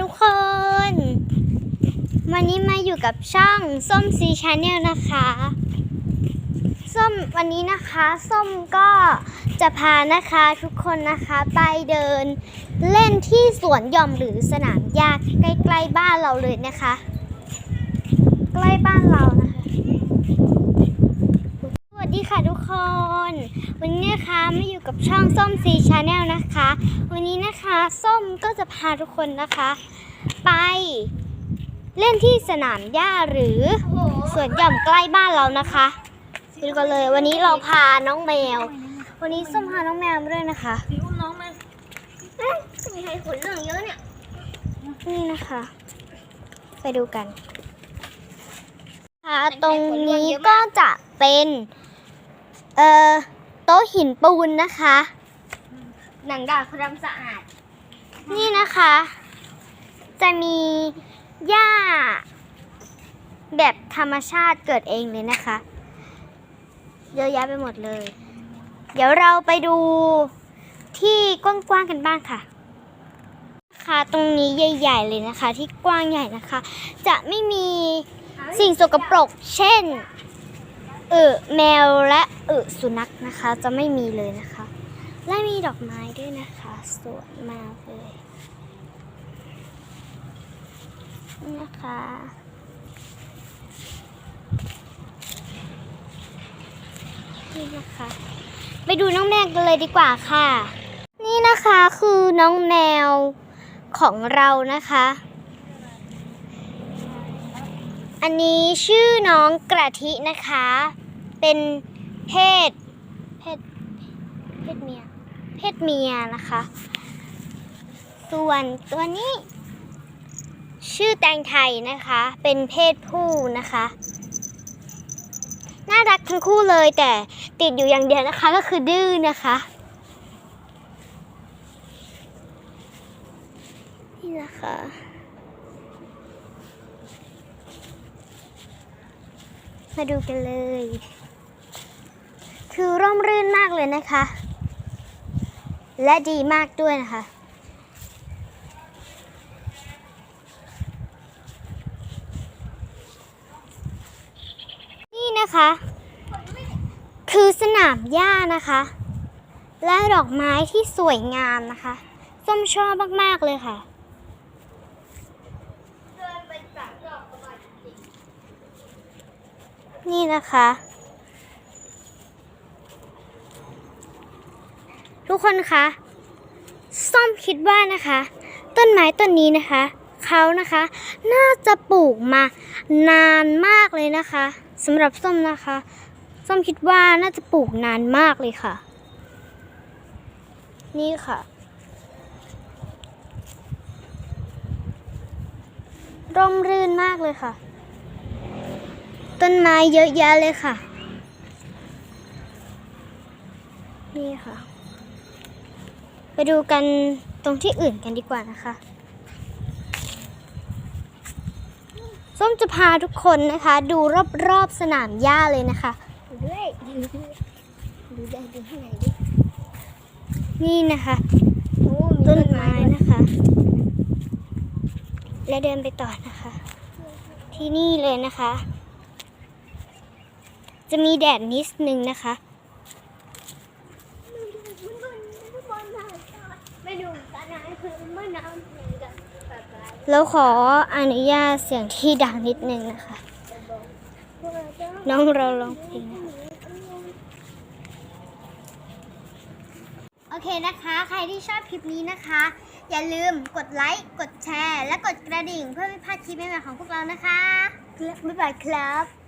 กคนวันนี้มาอยู่กับช่องส้มซีชาแนลนะคะส้มวันนี้นะคะส้มก็จะพานะคะทุกคนนะคะไปเดินเล่นที่สวนหย่อมหรือสนามหญ้าใกล้ๆบ้านเราเลยนะคะใกล้บ้านเรานะคะสวัสดีค่ะทุกคนวันนี้นะคะมาอยู่กับช่องส้มซีชาแนลนะคะวันนี้นะคะส้มก็จะพาทุกคนนะคะไปเล่นที่สนามหญ้าหรือสวนหย่อมใกล้บ้านเรานะคะดูกันเลยวันนี้เราพาน้องแมววันนี้ส้มพาน้องแมวมาด้วยนะคะอุ้มน้องมามีใครขนเรื่องเยอะเนี่ยนี่นะคะไปดูกันค่ะตรงนี้ก็จะเป็นโต๊ะหินปูนนะคะหนังด่าความสะอาดนี่นะคะจะมีหญ้าแบบธรรมชาติเกิดเองเลยนะคะเยอะแยะไปหมดเลยเดี๋ยวเราไปดูที่กว้างๆกันบ้างค่ะตรงนี้ใหญ่ๆเลยนะคะที่กว้างใหญ่นะคะจะไม่มีสิ่งสกปรกเช่นแมวและสุนัขนะคะจะไม่มีเลยนะคะและมีดอกไม้ด้วยนะคะสวยมากเลยนี่นะคะนี่นะคะไปดูน้องแมวกันเลยดีกว่าค่ะนี่นะคะคือน้องแมวของเรานะคะอันนี้ชื่อน้องกระทินะคะเป็นเพศเมียนะคะส่วนตัวนี้ชื่อแตงไทยนะคะเป็นเพศผู้นะคะน่ารักทั้งคู่เลยแต่ติดอยู่อย่างเดียวนะคะก็คือดื้อนะคะนี่นะคะมาดูกันเลยคือร่มรื่นมากเลยนะคะและดีมากด้วยนะคะนี่นะคะคือสนามหญ้านะคะและดอกไม้ที่สวยงามนะคะส้มชอบมากๆเลยค่ะนี่นะคะทุกคนคะส้มคิดว่านะคะต้นไม้ต้นนี้นะคะเขานะคะน่าจะปลูกมานานมากเลยนะคะสำหรับส้มนะคะส้มคิดว่าน่าจะปลูกนานมากเลยค่ะนี่ค่ะร่มรื่นมากเลยค่ะต้นไม้เยอะแยะเลยค่ะนี่ค่ะไปดูกันตรงที่อื่นกันดีกว่านะคะส้มจะพาทุกคนนะคะดูรอบๆสนามหญ้าเลยนะคะดูได้ดูที่ไหนดินี่นะคะต้นไม้นะคะและเดินไปต่อนะคะที่นี่เลยนะคะจะมีแดดนิดนึงนะคะแล้วขออนุญาตเสียงที่ดังนิดนึงนะคะน้องเราร้องเพลงโอเคนะคะใครที่ชอบคลิปนี้นะคะอย่าลืมกดไลค์กดแชร์และกดกระดิ่งเพื่อไม่พลาดคลิปใหม่ๆของพวกเรานะคะบ๊ายบายครับ